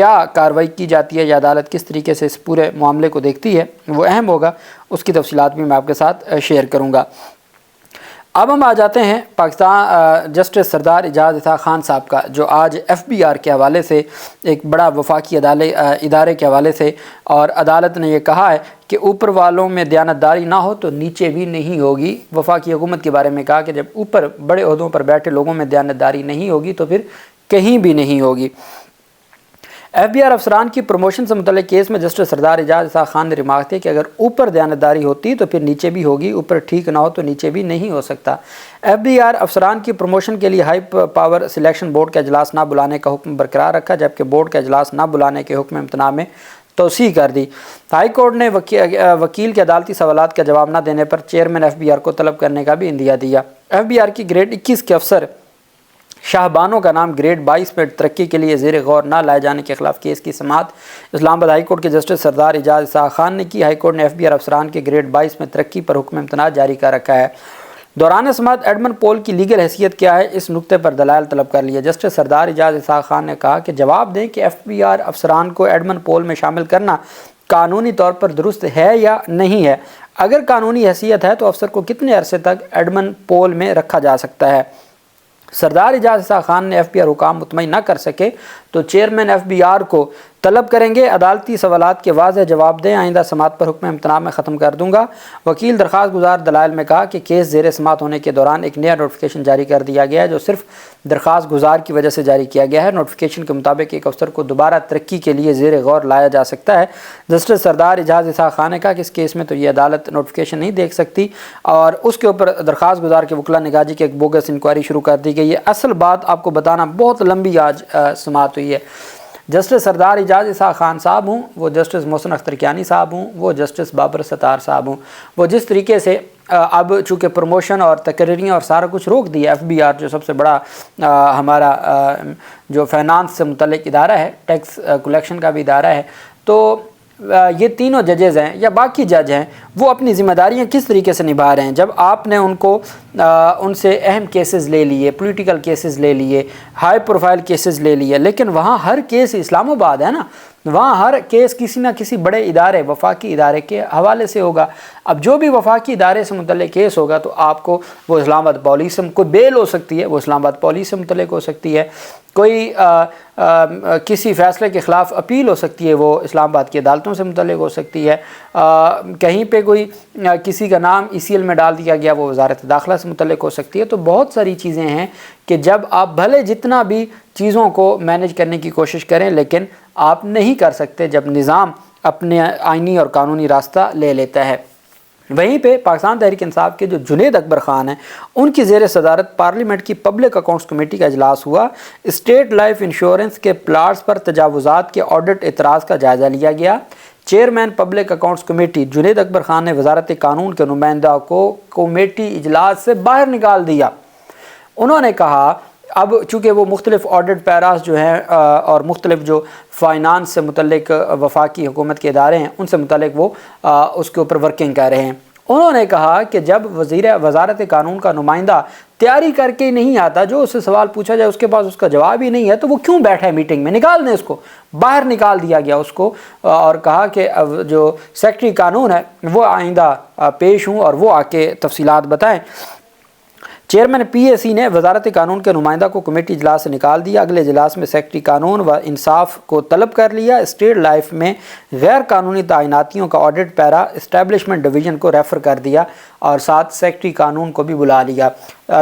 کیا کارروائی کی جاتی ہے یا عدالت کس طریقے سے اس پورے معاملے کو دیکھتی ہے وہ اہم ہوگا، اس کی تفصیلات بھی میں آپ کے ساتھ شیئر کروں گا۔ اب ہم آ جاتے ہیں پاکستان جسٹس سردار اعجاز اسحاق خان صاحب کا، جو آج FBR کے حوالے سے ایک بڑا وفاقی ادارے کے حوالے سے، اور عدالت نے یہ کہا ہے کہ اوپر والوں میں دیانتداری نہ ہو تو نیچے بھی نہیں ہوگی۔ وفاقی حکومت کے بارے میں کہا کہ جب اوپر بڑے عہدوں پر بیٹھے لوگوں میں دیانتداری نہیں ہوگی تو پھر کہیں بھی نہیں ہوگی۔ FBR افسران کی پروموشن سے متعلق کیس میں جسٹس سردار اعجاز اسحاق خان نے ریمارک کی کہ اگر اوپر دیانتداری ہوتی تو پھر نیچے بھی ہوگی، اوپر ٹھیک نہ ہو تو نیچے بھی نہیں ہو سکتا۔ FBR افسران کی پروموشن کے لیے ہائی پاور سلیکشن بورڈ کا اجلاس نہ بلانے کا حکم برقرار رکھا، جبکہ بورڈ کا اجلاس نہ بلانے کے حکم امتناع میں توسیع کر دی۔ ہائی کورٹ نے وکیل کے عدالتی سوالات کا جواب نہ دینے پر چیئرمین FBR کو طلب کرنے کا بھی عندیہ دیا۔ FBR کی گریڈ 21 کے افسر شاہ بانو کا نام گریڈ 22 میں ترقی کے لیے زیر غور نہ لائے جانے کے خلاف کیس کی سماعت اسلام آباد ہائی کورٹ کے جسٹس سردار اعجاز اسحاق خان نے کی۔ ہائی کورٹ نے FBR افسران کے گریڈ 22 میں ترقی پر حکم امتناع جاری کر رکھا ہے۔ دوران سماعت ایڈمن پول کی لیگل حیثیت کیا ہے، اس نقطے پر دلائل طلب کر لیے۔ جسٹس سردار اعجاز اسحاق خان نے کہا کہ جواب دیں کہ FBR افسران کو ایڈمن پول میں شامل کرنا قانونی طور پر درست ہے یا نہیں ہے۔ اگر قانونی حیثیت ہے تو افسر کو کتنے عرصے تک ایڈمن پول میں رکھا جا سکتا ہے۔ سردار اعجاز اسحاق خان نے FBR حکام مطمئن نہ کر سکے تو چیئرمین FBR کو طلب کریں گے عدالتی سوالات کے واضح جواب دیں، آئندہ سماعت پر حکم امتناع میں ختم کر دوں گا۔ وکیل درخواست گزار دلائل میں کہا کہ کیس زیر سماعت ہونے کے دوران ایک نیا نوٹیفیکیشن جاری کر دیا گیا ہے جو صرف درخواست گزار کی وجہ سے جاری کیا گیا ہے۔ نوٹیفیکیشن کے مطابق ایک افسر کو دوبارہ ترقی کے لیے زیر غور لایا جا سکتا ہے۔ جسٹس سردار اعجاز اسحاق خان نے کہا کہ اس کیس میں تو یہ عدالت نوٹیفیکیشن نہیں دیکھ سکتی اور اس کے اوپر درخواست گزار کے وکلا نے کہا جی کہ ایک بوگس انکوائری شروع کر دی گئی ہے۔ اصل بات آپ کو بتانا بہت لمبی آج سماعت ہوئی ہے۔ جسٹس سردار اعجاز اسحاق خان صاحب ہوں، وہ جسٹس محسن اختر کیانی صاحب ہوں، وہ جسٹس بابر ستار صاحب ہوں، وہ جس طریقے سے اب چونکہ پروموشن اور تقرریاں اور سارا کچھ روک دیا، FBR جو سب سے بڑا ہمارا جو فائنانس سے متعلق ادارہ ہے، ٹیکس کلیکشن کا بھی ادارہ ہے، تو یہ تینوں ججز ہیں یا باقی جج ہیں وہ اپنی ذمہ داریاں کس طریقے سے نبھا رہے ہیں۔ جب آپ نے ان سے اہم کیسز لے لیے، پولیٹیکل کیسز لے لیے، ہائی پروفائل کیسز لے لیے، لیکن وہاں ہر کیس اسلام آباد ہے نا، وہاں ہر کیس کسی نہ کسی بڑے ادارے وفاقی ادارے کے حوالے سے ہوگا۔ اب جو بھی وفاقی ادارے سے متعلق کیس ہوگا تو آپ کو وہ اسلام آباد پولیس سے کوئی بیل ہو سکتی ہے، وہ اسلام آباد پولیس سے متعلق ہو سکتی ہے، کوئی کسی فیصلے کے خلاف اپیل ہو سکتی ہے، وہ اسلام آباد کی عدالتوں سے متعلق ہو سکتی ہے، کہیں پہ کوئی کسی کا نام ECL میں ڈال دیا گیا وہ وزارت داخلہ سے متعلق ہو سکتی ہے۔ تو بہت ساری چیزیں ہیں کہ جب آپ بھلے جتنا بھی چیزوں کو مینیج کرنے کی کوشش کریں لیکن آپ نہیں کر سکتے جب نظام اپنے آئینی اور قانونی راستہ لے لیتا ہے۔ وہیں پہ پاکستان تحریک انصاف کے جو جنید اکبر خان ہیں ان کی زیر صدارت پارلیمنٹ کی پبلک اکاؤنٹس کمیٹی کا اجلاس ہوا۔ اسٹیٹ لائف انشورنس کے پلاٹس پر تجاوزات کے آڈٹ اعتراض کا جائزہ لیا گیا۔ Chairman public accounts committee Junaid Akbar Khan نے وزارت قانون کے نمائندہ کو کمیٹی اجلاس سے باہر نکال دیا۔ انہوں نے کہا اب چونکہ وہ مختلف آڈٹ پیراز جو ہیں اور مختلف جو فائنانس سے متعلق وفاقی حکومت کے ادارے ہیں ان سے متعلق وہ اس کے اوپر ورکنگ کر رہے ہیں۔ انہوں نے کہا کہ جب وزارت قانون کا نمائندہ تیاری کر کے نہیں آتا، جو اس سے سوال پوچھا جائے اس کے پاس اس کا جواب ہی نہیں ہے تو وہ کیوں بیٹھا ہے میٹنگ میں؟ نکال دیں اس کو، باہر نکال دیا گیا اس کو، اور کہا کہ جو سیکرٹری قانون ہے وہ آئندہ پیش ہوں اور وہ آ کے تفصیلات بتائیں۔ چیئرمین PAC نے وزارت قانون کے نمائندہ کو کمیٹی اجلاس سے نکال دیا۔ اگلے اجلاس میں سیکرٹری قانون و انصاف کو طلب کر لیا۔ اسٹیٹ لائف میں غیر قانونی تعیناتیوں کا آڈٹ پیرا اسٹیبلشمنٹ ڈویژن کو ریفر کر دیا اور ساتھ سیکرٹری قانون کو بھی بلا لیا۔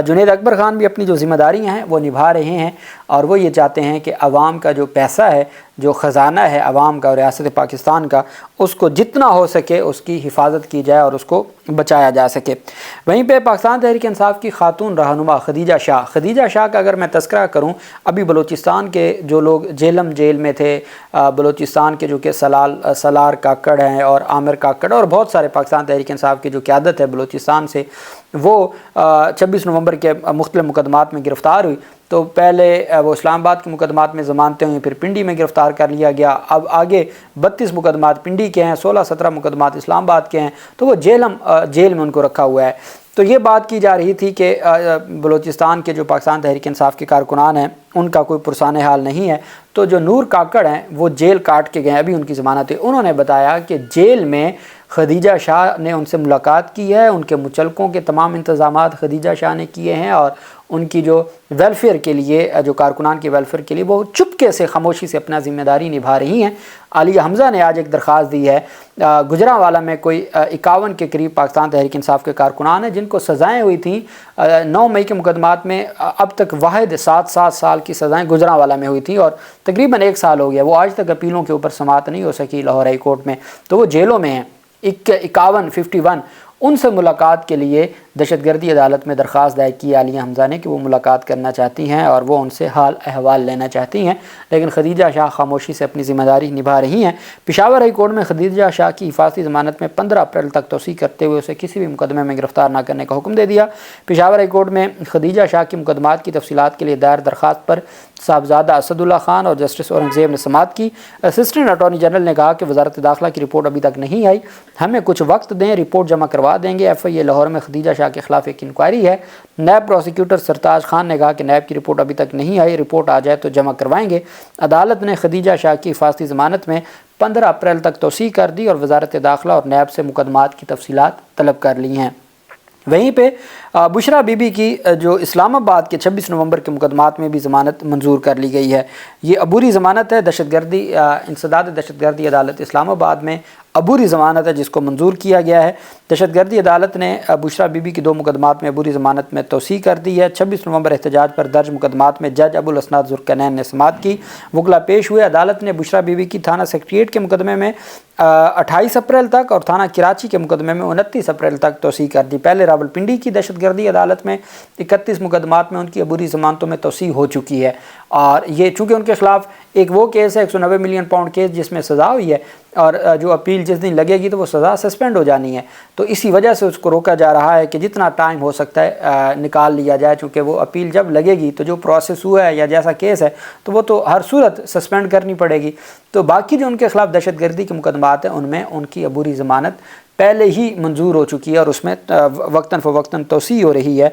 جنید اکبر خان بھی اپنی جو ذمہ داریاں ہیں وہ نبھا رہے ہیں اور وہ یہ چاہتے ہیں کہ عوام کا جو پیسہ ہے، جو خزانہ ہے عوام کا اور ریاست پاکستان کا، اس کو جتنا ہو سکے اس کی حفاظت کی جائے اور اس کو بچایا جا سکے۔ وہیں پہ پاکستان تحریک انصاف کی خاتون رہنما خدیجہ شاہ کا اگر میں تذکرہ کروں، ابھی بلوچستان کے جو لوگ جیلم جیل میں تھے، بلوچستان کے جو کہ سلار کاکڑ ہیں اور عامر کاکڑ اور بہت سارے پاکستان تحریک انصاف کی جو قیادت ہے بلوچستان سے، وہ 26 نومبر کے مختلف مقدمات میں گرفتار ہوئی تو پہلے وہ اسلام آباد کے مقدمات میں ضمانتیں ہوئیں، پھر پنڈی میں گرفتار کر لیا گیا، اب آگے 32 مقدمات پنڈی کے ہیں، 16-17 مقدمات اسلام آباد کے ہیں، تو وہ جیل میں ان کو رکھا ہوا ہے۔ تو یہ بات کی جا رہی تھی کہ بلوچستان کے جو پاکستان تحریک انصاف کے کارکنان ہیں ان کا کوئی پرسان حال نہیں ہے، تو جو نور کاکڑ ہیں وہ جیل کاٹ کے گئے، ابھی ان کی ضمانت ہے۔ انہوں نے بتایا کہ جیل میں خدیجہ شاہ نے ان سے ملاقات کی ہے، ان کے مچلقوں کے تمام انتظامات خدیجہ شاہ نے کیے ہیں، اور ان کی جو ویلفیئر کے لیے، جو کارکنان کی ویلفیئر کے لیے وہ چپکے سے خاموشی سے اپنا ذمہ داری نبھا رہی ہیں۔ عالیہ حمزہ نے آج ایک درخواست دی ہے، گجرانوالہ میں کوئی 51 کے قریب پاکستان تحریک انصاف کے کارکنان ہیں جن کو سزائیں ہوئی تھیں 9 مئی کے مقدمات میں، اب تک واحد 7 سال کی سزائیں گجرانوالہ میں ہوئی تھیں اور تقریباً 1 سال ہو گیا، وہ آج تک اپیلوں کے اوپر سماعت نہیں ہو سکی لاہور ہائی کورٹ میں، تو وہ جیلوں میں ہیں۔ 51 ان سے ملاقات کے لیے دہشت گردی عدالت میں درخواست دائر کی عالیہ حمزہ نے کہ وہ ملاقات کرنا چاہتی ہیں اور وہ ان سے حال احوال لینا چاہتی ہیں، لیکن خدیجہ شاہ خاموشی سے اپنی ذمہ داری نبھا رہی ہیں۔ پشاور ہائی کورٹ میں خدیجہ شاہ کی حفاظتی ضمانت میں 15 اپریل تک توسیع کرتے ہوئے اسے کسی بھی مقدمے میں گرفتار نہ کرنے کا حکم دے دیا۔ پشاور ہائی کورٹ میں خدیجہ شاہ کی مقدمات کی تفصیلات کے لیے دائر درخواست پر صاحبزادہ اسد اللہ خان اور جسٹس اورنگزیب نے سماعت کی۔ اسسٹنٹ اٹارنی جنرل نے کہا کہ وزارت داخلہ کی رپورٹ ابھی تک نہیں آئی، ہمیں کچھ وقت دیں، رپورٹ جمع کروا دیں گے۔ FIA لاہور میں خدیجہ شاہ کے خلاف ایک انکوائری ہے۔ نیب پروسیکیوٹر سرتاج خان نے کہا کہ نیب کی رپورٹ ابھی تک نہیں آئی، رپورٹ آ جائے تو جمع کروائیں گے۔ عدالت نے خدیجہ شاہ کی حفاظتی ضمانت میں 15 اپریل تک توسیع کر دی اور وزارت داخلہ اور نیب سے مقدمات کی تفصیلات طلب کر لی ہیں۔ وہیں پہ بشرا بی بی کی جو اسلام آباد کے 26 نومبر کے مقدمات میں بھی ضمانت منظور کر لی گئی ہے۔ یہ عبوری ضمانت ہے، دہشت گردی انسداد دہشت گردی عدالت اسلام آباد میں عبوری ضمانت ہے جس کو منظور کیا گیا ہے۔ دہشت گردی عدالت نے بشرا بی بی کی 2 مقدمات میں عبوری ضمانت میں توسیع کر دی ہے۔ 26 نومبر احتجاج پر درج مقدمات میں جج ابو الاسناد ذوالقرنین نے سماعت کی، وکلا پیش ہوئے۔ عدالت نے بشرا بی بی کی تھانہ سیکریٹریٹ کے مقدمے میں 28 اپریل تک اور تھانہ کراچی کے مقدمے میں 29 اپریل تک توسیع کر دی۔ پہلے راولپنڈی کی دہشت گردی عدالت میں 31 مقدمات میں ان کی عبوری ضمانتوں میں توسیع ہو چکی ہے، اور یہ چونکہ ان کے خلاف ایک وہ کیس ہے 190 ملین پاؤنڈ کیس جس میں سزا ہوئی ہے، اور جو اپیل جس دن لگے گی تو وہ سزا سسپینڈ ہو جانی ہے، تو اسی وجہ سے اس کو روکا جا رہا ہے کہ جتنا ٹائم ہو سکتا ہے نکال لیا جائے، چونکہ وہ اپیل جب لگے گی تو جو پروسیس ہوا ہے یا جیسا کیس ہے تو وہ تو ہر صورت سسپینڈ کرنی پڑے گی۔ تو باقی جو ان کے خلاف دہشت گردی کے مقدمات ہیں ان میں ان کی عبوری ضمانت پہلے ہی منظور ہو چکی ہے اور اس میں وقتاً فوقتاً توسیع ہو رہی ہے۔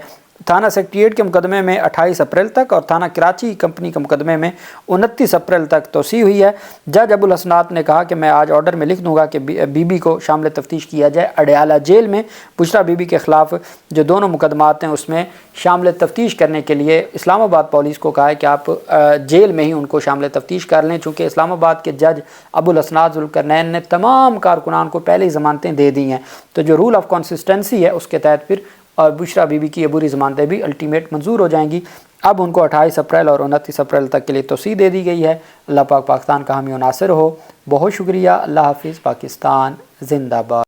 تھانہ سیکریٹریٹ کے مقدمے میں 28 اپریل تک اور تھانہ کراچی کمپنی کے مقدمے میں 29 اپریل تک توسیع ہوئی ہے۔ جج ابو الحسنات نے کہا کہ میں آج آرڈر میں لکھ دوں گا کہ بی بی کو شامل تفتیش کیا جائے اڈیالہ جیل میں۔ بشرا بی بی کے خلاف جو دونوں مقدمات ہیں اس میں شامل تفتیش کرنے کے لیے اسلام آباد پولیس کو کہا ہے کہ آپ جیل میں ہی ان کو شامل تفتیش کر لیں، چونکہ اسلام آباد کے جج ابو الاسناد ذوالقرنین نے تمام کارکنان کو پہلے ہی ضمانتیں دے دی ہیں، تو جو رول آف کنسسٹنسی ہے اس کے تحت پھر اور بشرا بی بی کی عبوری ضمانتیں بھی الٹیمیٹ منظور ہو جائیں گی۔ اب ان کو 28 اپریل اور 29 اپریل تک کے لیے توسیع دے دی گئی ہے۔ اللہ پاک پاکستان کا حامی و ناصر ہو۔ بہت شکریہ۔ اللہ حافظ۔ پاکستان زندہ باد۔